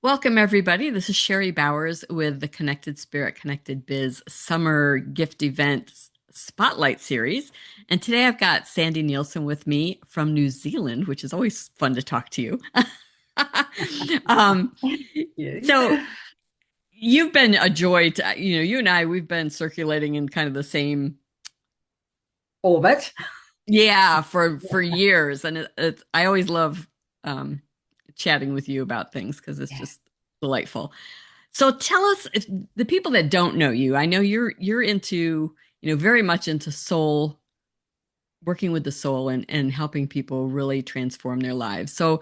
Welcome, everybody. This is Sherry Bowers with the Connected Spirit, Connected Biz Summer Gift Event Spotlight Series. And today I've got Sandi Neilson with me from New Zealand, which is always fun to talk to you. um, You. so you've been a joy to, you and I, we've been circulating in kind of the same, Orbit. yeah, for years. And I always love um, chatting with you about things because it's Yeah. just delightful. So tell us, if the people that don't know you, I know you're into, very much into soul, working with the soul and helping people really transform their lives. So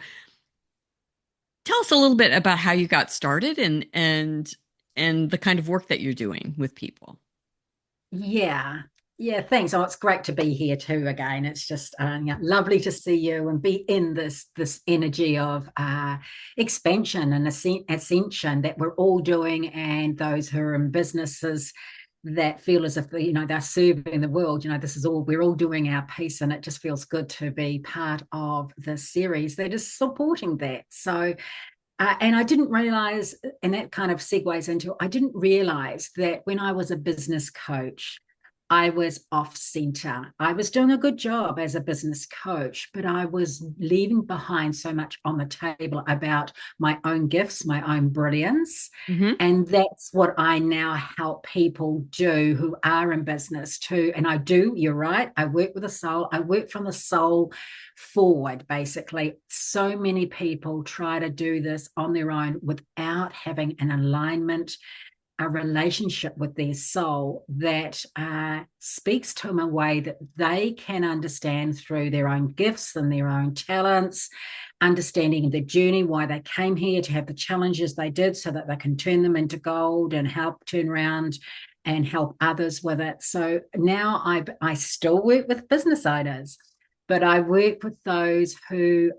tell us a little bit about how you got started and the kind of work that you're doing with people. Yeah. Yeah, thanks. Oh, it's great to be here too again. It's just yeah, lovely to see you and be in this energy of expansion and ascension that we're all doing, and those who are in businesses that feel as if they're serving the world. This is all we're all doing our piece, and it just feels good to be part of this series that is supporting that. So and I didn't realize, and that kind of segues into, I didn't realize that when I was a business coach, I was off center. I was doing a good job as a business coach, but I was leaving behind so much on the table about my own gifts, my own brilliance. Hmm. And that's what I now help people do who are in business too. And I do, you're right. I work with the soul. I work from the soul forward, basically. So many people try to do this on their own without having an alignment, a relationship with their soul that speaks to them in a way that they can understand through their own gifts and their own talents, understanding the journey, why they came here to have the challenges they did so that they can turn them into gold and help turn around and help others with it. So now I still work with business owners, but I work with those who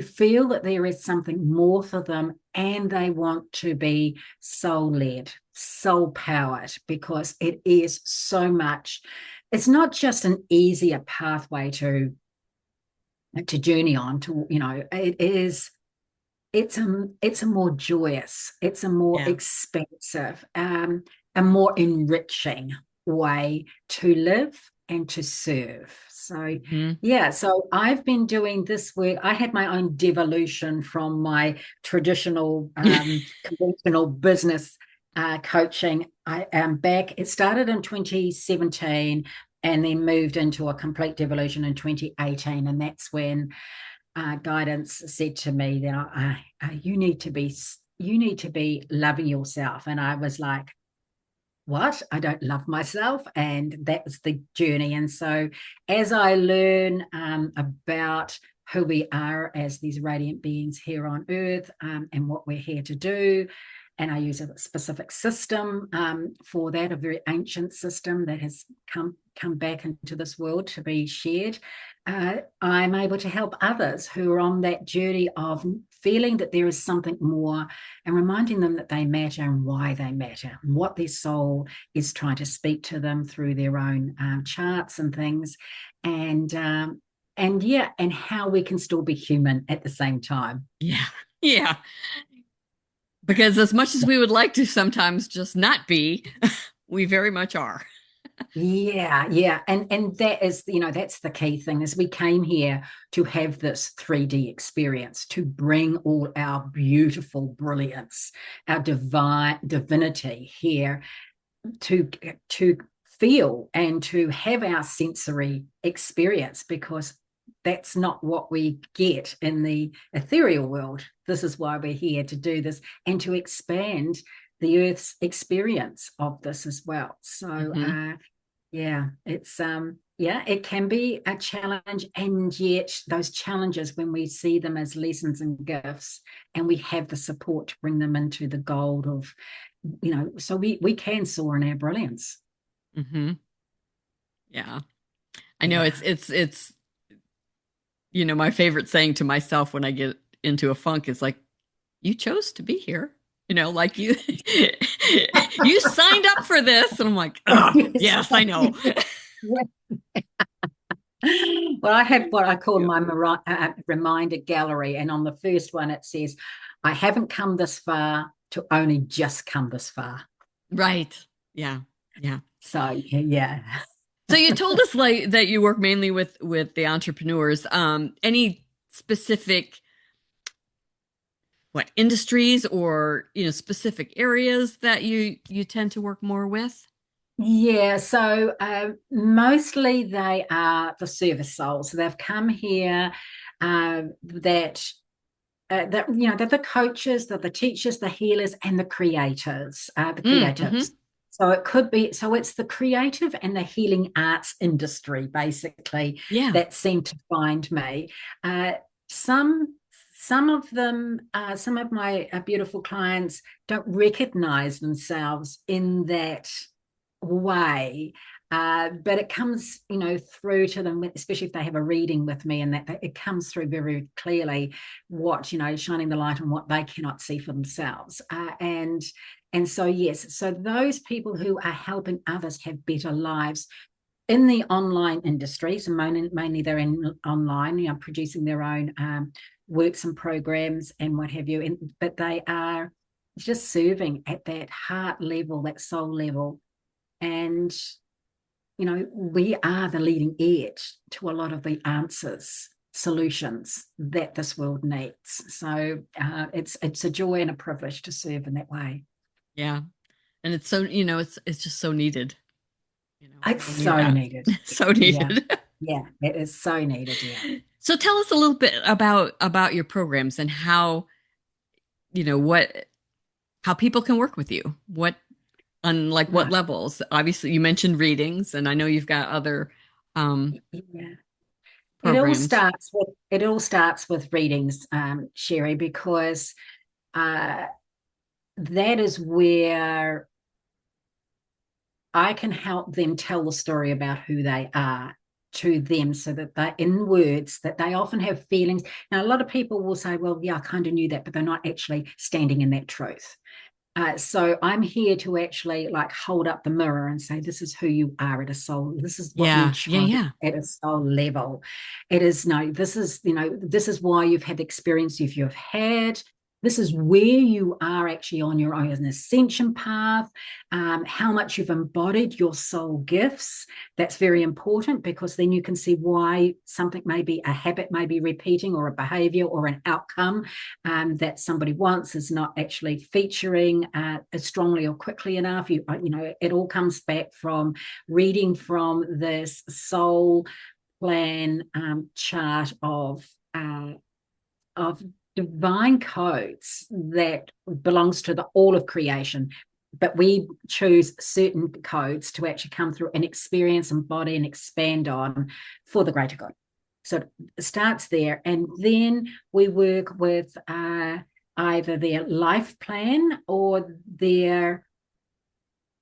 feel that there is something more for them, and they want to be soul led, soul powered, because it is so much. It's not just an easier pathway to journey on to, it is. It's a more joyous, it's a more Yeah. expansive, a more enriching way to live and to serve. So, Hmm. yeah, so I've been doing this work. I had my own devolution from my traditional, conventional business coaching. I am back. It started in 2017 and then moved into a complete devolution in 2018. And that's when guidance said to me that you need to be loving yourself. And I was like, what? I don't love myself. And that was the journey. And so as I learn about who we are as these radiant beings here on earth, and what we're here to do, and I use a specific system for that, a very ancient system that has come back into this world to be shared. I'm able to help others who are on that journey of feeling that there is something more, and reminding them that they matter and why they matter, and what their soul is trying to speak to them through their own charts and things, and yeah, and how we can still be human at the same time. Yeah. Yeah. Because as much as we would like to sometimes just not be, we very much are. Yeah, yeah. And that is, that's the key thing, is we came here to have this 3D experience, to bring all our beautiful brilliance, our divine divinity here to feel and to have our sensory experience, because that's not what we get in the ethereal world. This is why we're here, to do this and to expand the earth's experience of this as well. So Hmm. yeah, it's yeah, it can be a challenge, and yet those challenges, when we see them as lessons and gifts, and we have the support to bring them into the gold of, so we can soar in our brilliance. Hmm. Yeah. I know Yeah. my favorite saying to myself when I get into a funk is like, you chose to be here. Like you you signed up for this. And I'm like, oh, Yes. yes, I know. Yeah. Well, I have what I call Yeah. my reminder gallery. And on the first one, it says, I haven't come this far to only just come this far. Right. Yeah. Yeah. So, yeah. So you told us like that you work mainly with the entrepreneurs. Any specific what industries or specific areas that you tend to work more with? Yeah, so mostly they are the service souls. So they've come here that they're the coaches, they're the teachers, the healers, and the creators, the creatives. Mm-hmm. So it could be, so it's the creative and the healing arts industry basically Yeah. that seem to find me. Uh, some some of them, some of my beautiful clients don't recognize themselves in that way. But it comes, through to them, especially if they have a reading with me, and that it comes through very clearly what, shining the light on what they cannot see for themselves. And so, yes, so those people who are helping others have better lives in the online industry, so mainly they're in online, producing their own works and programs and what have you. But they are just serving at that heart level, that soul level, and we are the leading edge to a lot of the answers, solutions that this world needs. So it's a joy and a privilege to serve in that way. Yeah. And it's so, it's just so needed. We It's all need so that. needed. So Yeah, needed. yeah, it is so needed. Yeah, So tell us a little bit about your programs and how, what how people can work with you. What on like what right. levels? Obviously, you mentioned readings, and I know you've got other Yeah. programs. It all starts with readings, Sherry, because uh, that is where I can help them tell the story about who they are to them, so that they're in words that they often have feelings. Now, a lot of people will say, well, yeah, I kind of knew that, but they're not actually standing in that truth. So I'm here to actually like hold up the mirror and say, this is who you are at a soul. This is what you've Yeah, yeah, chosen yeah, at a soul level. It is no, this is, this is why you've had the experience you've had. This is where you are actually on your own ascension path, how much you've embodied your soul gifts. That's very important, because then you can see why something may be a habit, may be repeating, or a behavior or an outcome that somebody wants is not actually featuring as strongly or quickly enough. It all comes back from reading from this soul plan chart of divine codes that belongs to the all of creation, but we choose certain codes to actually come through and experience, embody, and expand on for the greater good. So it starts there, and then we work with either their life plan or their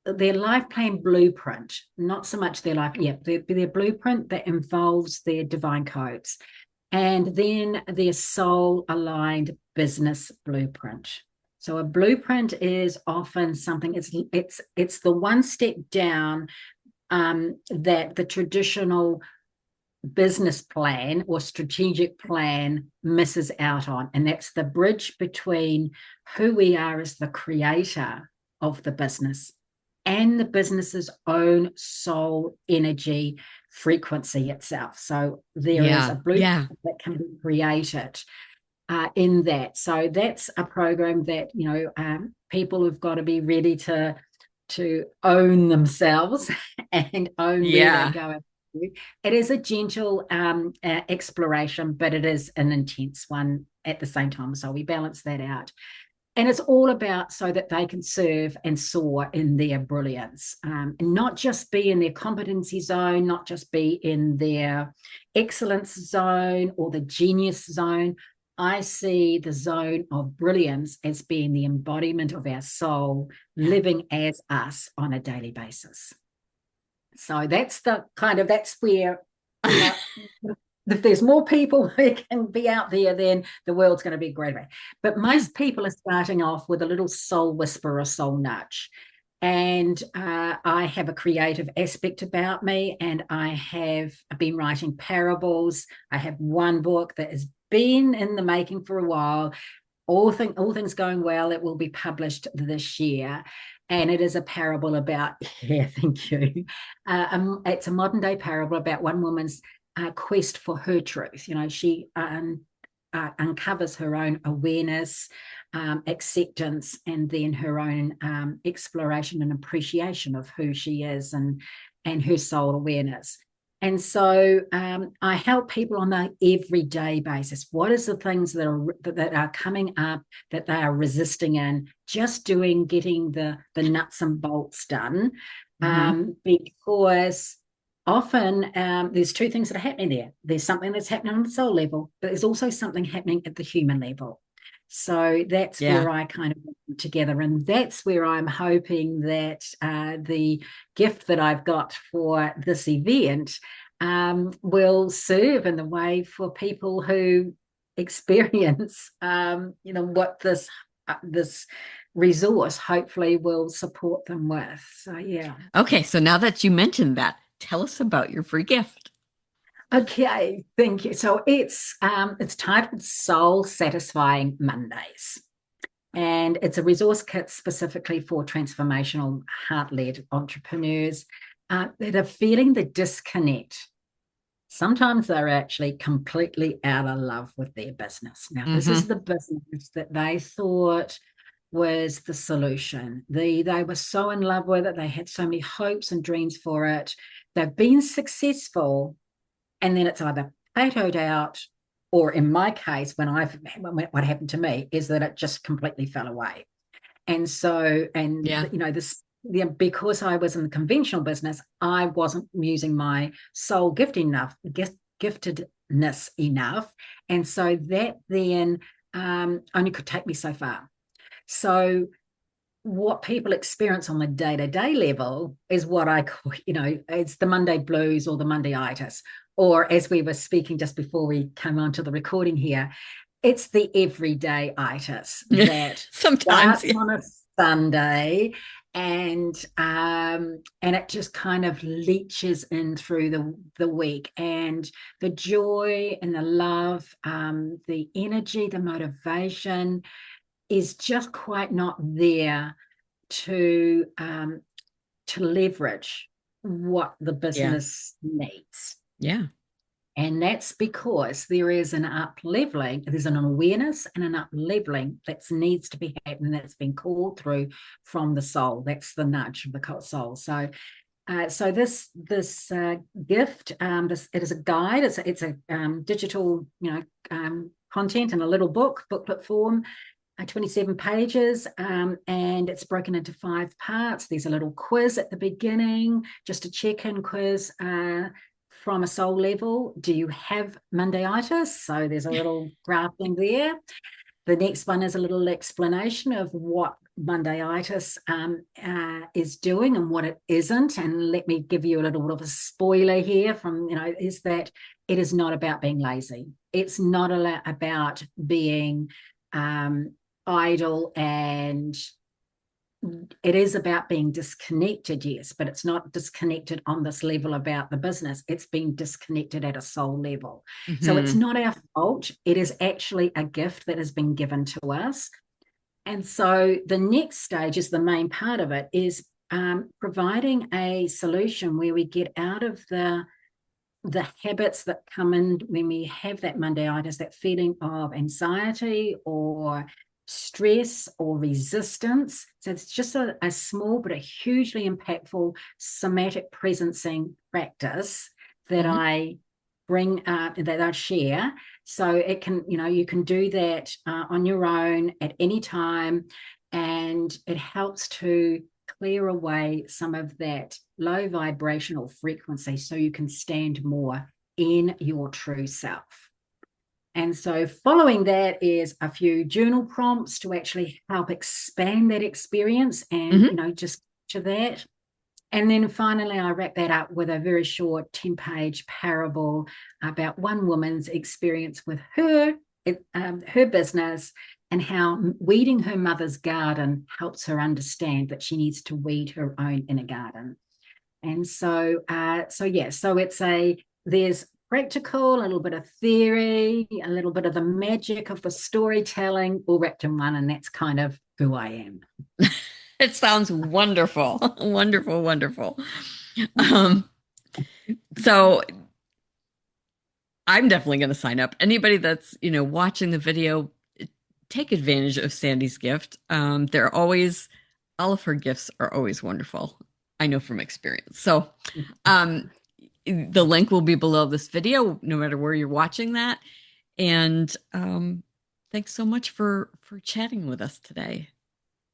life plan blueprint, not so much their life, yeah, their blueprint that involves their divine codes, and then their soul aligned business blueprint. So a blueprint is often something, it's the one step down that the traditional business plan or strategic plan misses out on. And that's the bridge between who we are as the creator of the business and the business's own soul energy frequency itself. So there is a yeah, blueprint yeah, that can be created in that. So that's a program that people have got to be ready to own themselves and own where they're yeah. going. It is a gentle exploration, but it is an intense one at the same time. So we balance that out. And it's all about so that they can serve and soar in their brilliance, and not just be in their competency zone, not just be in their excellence zone or the genius zone. I see the zone of brilliance as being the embodiment of our soul Yeah. living as us on a daily basis. So that's where, you know, if there's more people who can be out there, then the world's going to be greater. But Yeah. most people are starting off with a little soul whisper or soul nudge. And I have a creative aspect about me, and I have been writing parables. I have one book that has been in the making for a while. All things going well, it will be published this year. And it is a parable about, yeah, thank you. It's a modern day parable about one woman's quest for her truth. She uncovers her own awareness, acceptance, and then her own exploration and appreciation of who she is, and her soul awareness. And so I help people on the everyday basis. What is the things that are coming up that they are resisting in? Just getting the nuts and bolts done, Hmm. because often there's two things that are happening there. There's something that's happening on the soul level, but there's also something happening at the human level. So that's Yeah. where I kind of put together, and that's where I'm hoping that the gift that I've got for this event will serve in the way for people who experience, what this resource hopefully will support them with. So yeah. Okay, so now that you mentioned that, tell us about your free gift. Okay, thank you. So it's titled Soul Satisfying Mondays. And it's a resource kit specifically for transformational heart-led entrepreneurs that are feeling the disconnect. Sometimes they're actually completely out of love with their business. Now, this is Hmm. the business that they thought was the solution. They were so in love with it. They had so many hopes and dreams for it. They've been successful, and then it's either plateaued out, or in my case, what happened to me is that it just completely fell away. And so, Yeah. this, yeah, because I was in the conventional business, I wasn't using my soul giftedness enough, and so that then only could take me so far. So what people experience on the day-to-day level is what I call, it's the Monday blues or the Mondayitis, or as we were speaking just before we came onto the recording here, it's the everyday itis that Sometimes, starts yeah. on a Sunday, and it just kind of leaches in through the week, and the joy and the love, the energy, the motivation is just quite not there to leverage what the Yeah. business needs. Yeah. And that's because there is there's an awareness and an up leveling that needs to be happening, that's been called through from the soul. That's the nudge of the soul. So this gift, it is a guide. It's a digital, content in a little booklet form, 27 pages, and it's broken into 5 parts. There's a little quiz at the beginning, just a check-in quiz from a soul level. Do you have Mondayitis? So there's a little graphing there. The next one is a little explanation of what Mondayitis is doing and what it isn't. And let me give you a little bit of a spoiler here is that it is not about being lazy. It's not about being idle, and it is about being disconnected, yes, but it's not disconnected on this level about the business. It's being disconnected at a soul level. So it's Hmm. not our fault. It is actually a gift that has been given to us. And so the next stage is the main part of it, is providing a solution where we get out of the habits that come in when we have that Mondayitis, that feeling of anxiety or stress or resistance. So it's just a small but a hugely impactful somatic presencing practice that Hmm. I bring that I share. So it can, you can do that on your own at any time, and it helps to clear away some of that low vibrational frequency so you can stand more in your true self. And so following that is a few journal prompts to actually help expand that experience and, Hmm. just to that. And then finally, I wrap that up with a very short 10-page parable about one woman's experience with her business, and how weeding her mother's garden helps her understand that she needs to weed her own inner garden. And so it's there's practical, a little bit of theory, a little bit of the magic of the storytelling, all wrapped in one, and that's kind of who I am. It sounds wonderful. Wonderful, wonderful. Um, so I'm definitely going to sign up. Anybody that's, watching the video, take advantage of Sandi's gift. They're always, all of her gifts are always wonderful. I know from experience. So, um, the link will be below this video, no matter where you're watching that. And thanks so much for chatting with us today.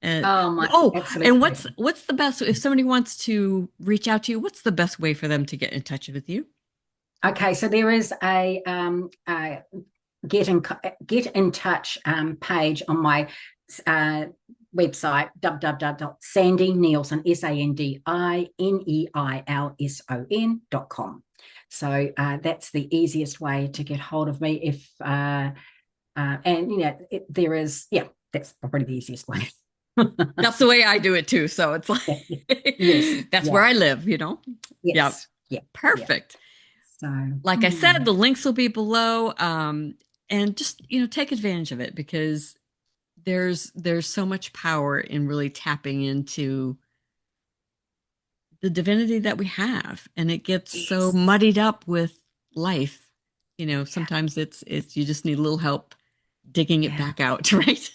And Oh, my oh, absolute and pleasure. what's the best if somebody wants to reach out to you? What's the best way for them to get in touch with you? Okay, so there is a get in touch page on my uh, website www.sandineilson SandiNeilson.com. So that's the easiest way to get hold of me. If and there is that's probably the easiest way. That's the way I do it too. So it's Yeah, yes, like that's yeah, where I live. Yeah. yes, yeah, yeah. Perfect. So Like I said, the links will be below. And just, take advantage of it because there's so much power in really tapping into the divinity that we have. And it gets so yes, muddied up with life. yeah, Sometimes it's you just need a little help digging it yeah. back out, right?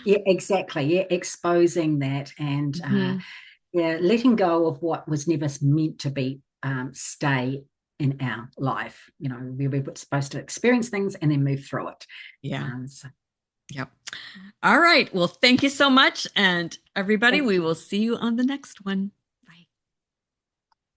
Yeah, exactly. Yeah, exposing that and Mhm. yeah, letting go of what was never meant to be stay in our life. We were supposed to experience things and then move through it. Yeah. So Yep. All right. Well, thank you so much. And everybody, thank we you. will see you on the next one.